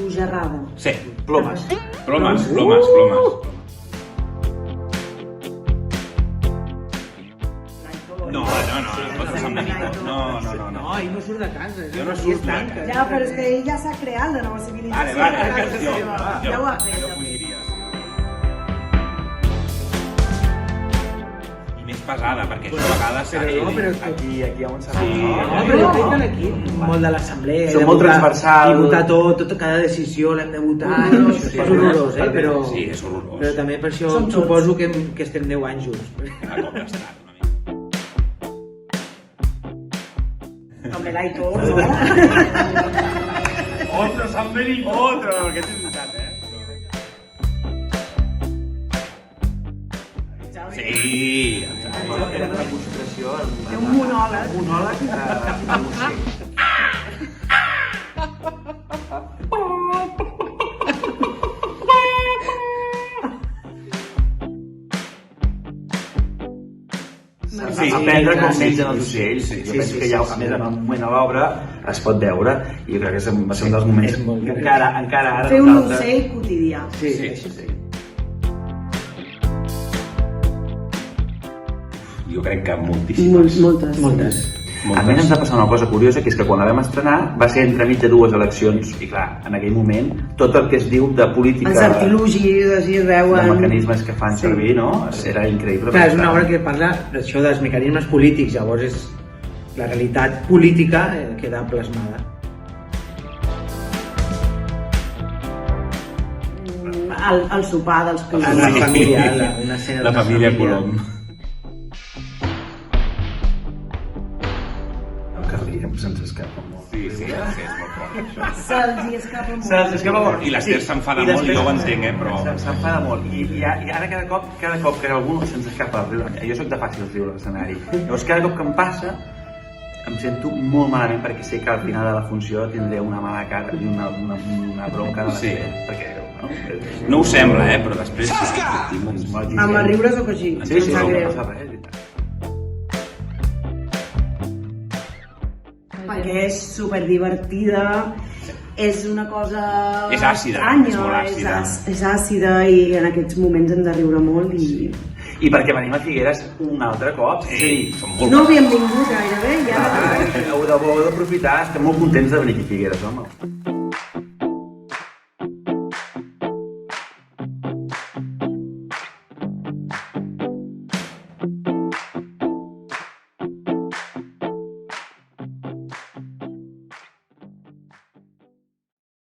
Pujarrada. Sí. Plomes. Plomes. No, Sant Benito. No. Ell no surt de casa. Jo no surto de casa. Ja, però és que ell ja s'ha creat la nova civilització. Ja ho ha fet. Jo fugiria. I més pesada, perquè això a vegades... Aquí on s'ha No, però jo crec que l'equip, molt de l'assemblea... Són molt transversals. I votar tot, cada decisió l'hem de votar... És horrorós, però... Sí, és horrorós. Però també per això suposo que estem 10 anys junts. A cop d'estat, una mica. Home, l'Aitor, no? Otro Sant Benito! Otro, aquest és veritat, Sí, Era una concentració... Té un monòleg. Un monòleg de... Sí, aprendre com mengen els ocells. Sí, Jo penso que ja, a més, en el moment de l'obra es pot veure i crec que va ser un dels moments que encara ara... Fer un ocell quotidià. Sí. Jo crec que moltíssimes. Moltes. A més ens va passar una cosa curiosa, que és que quan la vam estrenar va ser entremig de dues eleccions i clar, en aquell moment tot el que es diu de política, Els artilugis, així es de veuen... mecanismes que fan servir, no? Era increïble. Clar, és una obra que parla d'això dels mecanismes polítics, llavors és la realitat política queda plasmada. El sopar dels La Colom. família, una escena La família Colom. Se'ns escapa molt. Sí, és molt fort, això. Se'ls hi escapa molt. Se'ns escapa molt. I l'Ester s'enfada molt, jo ho entenc, però... S'enfada molt. I ara cada cop que algú se'ns escapa el riure, jo soc de fàcil riure a l'escenari. Llavors cada cop que em passa em sento molt malament perquè sé que al final de la funció tindré una mala cara i una bronca de l'Ester. Perquè, No ho sembla, però després... Amb el riure sóc així. Sí, em sap no greu. passa res. Perquè és superdivertida, és una cosa És àcida, estranya, és molt àcida. és àcida i en aquests moments hem de riure molt I perquè venim a Figueres un altre cop. Sí, som molt... no havíem vingut gairebé i ara... Heu d'aprofitar, estem molt contents de venir aquí a Figueres, home.